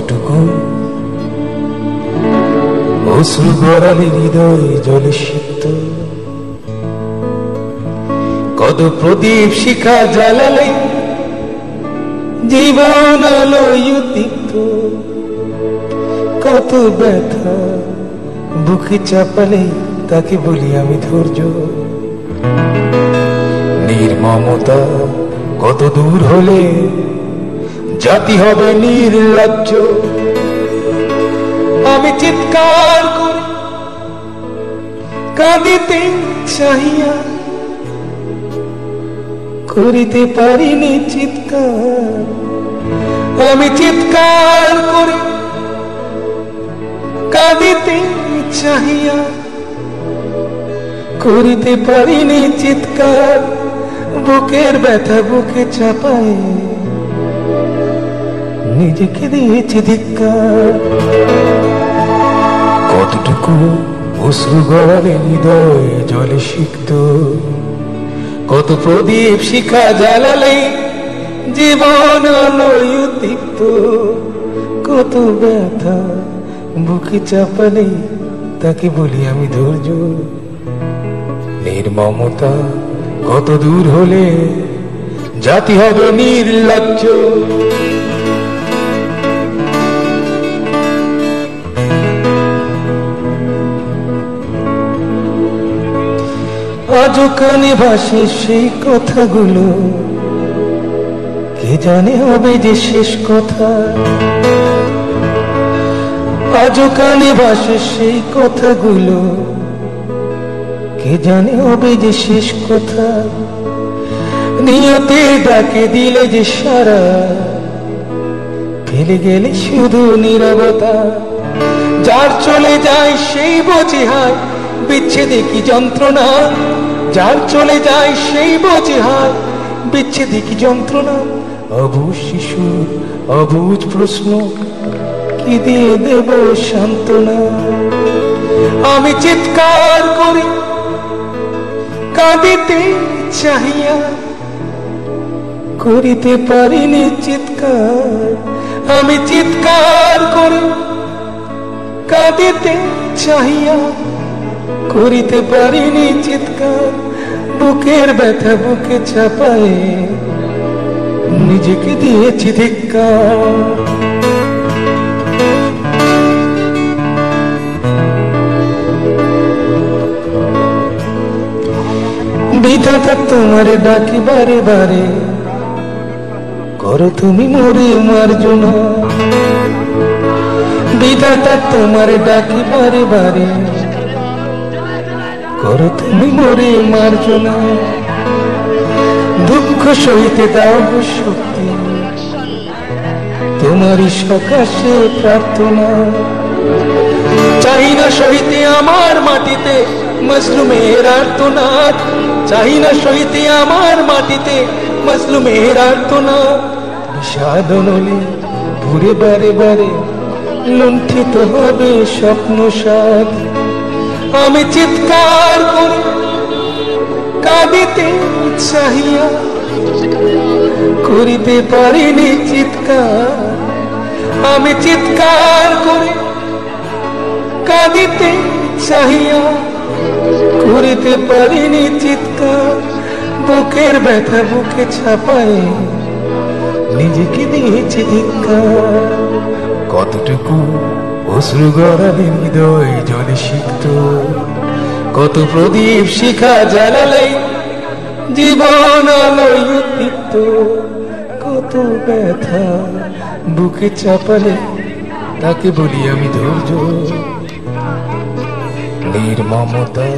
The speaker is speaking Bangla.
কতটুকু অশ্রু গড়ালে হৃদয় জলে সিক্ত, কত প্রদীপ শিখা জ্বালালে জীবন আলোয় উদ্দীপ্ত, কত ব্যথা বুকে চাপালে তাকে বলি আমি ধৈর্য। নির্মমতা কত দূর হলে জাতি হবে নির্লজ্জ। আমি চিৎকার করে কাঁদিতে চাহিয়া করিতে পারিনি চিৎকার। আমি চিৎকার করে কাঁদিতে চাহিয়া করিতে পারিনি চিৎকার। বুকের ব্যথা বুকে চাপায় নিজেকে দিয়েছি ধিক্কার। কতটুকু অশ্রু গড়ালে হৃদয় জলে সিক্ত, কত প্রদীপ শিখা জ্বালালে জীবন আলোয় উদ্দীপ্ত, কত ব্যথা বুকে চাপালে তাকে বলি আমি ধৈর্য। নির্মমতা কত দূর হলে জাতি হবে নির্লজ্জ। আজও কানে ভাসে সেই কথাগুলো, কে জানে হবে যে শেষ কথা। আজও কানে ভাসে সেই কথাগুলো, কে জানে হবে যে শেষ কথা। নিয়তে ডাকে দিলে যে সারা, ফেলে গেলে শুধু নীরবতা। যার চলে যায় সেই বোঝে হায় বিচ্ছেদে কি যন্ত্রণা। যার চলে যায় সেই বোঝে হায় বিচ্ছেদে কি যন্ত্রণা। অবুঝ শিশুর অবুঝ প্রশ্ন, কি দিয়ে দেব সান্ত্বনা। আমি চিৎকার করি কাঁদিতে চাহিয়া করিতে পারিনি চিৎকার। আমি চিৎকার করি কাঁদিতে চাহিয়া করিতে পারিনি চিৎকার। বুকের ব্যথা বুকে চাপায় নিজেকে দিয়েছি ধিক্কার। বিধাতা তোমার ডাকি বারে বারে, করো তুমি মোরে মার্জনা। বিধাতা তোমার ডাকি বারে বারে, করো তুমি মোরে মার্জনা। দুঃখ সইতে দাও শক্তি, তোমারই সকাশে প্রার্থনা। চাই না সইতে আমার মাটিতে মজলুমের আর্তনাদ। চাই না সইতে আমার মাটিতে মজলুমের আর্তনাদ। বিষাদ নলে ঘুরে বারে বারে লুণ্ঠিত হবে স্বপ্ন সাদ। আমি চিৎকার করি কাঁদিতে চাহিয়া করিতে পারিনি চিৎকার। আমি চিৎকার করি কাঁদিতে চাহিয়া করিতে পারিনি চিৎকার। বুকের ব্যথা বুকে ছাপায় নিজেকে দিয়েছি ধিক্কার। কতটুকু অশ্রু গড়ালে হৃদয় জলে সিক্ত, কত প্রদীপ শিখা জ্বালালে জীবন আলোয় উদ্দীপ্ত, কত ব্যথা বুকে চাপালে তাকে বলি আমি ধৈর্য। নির্মমতা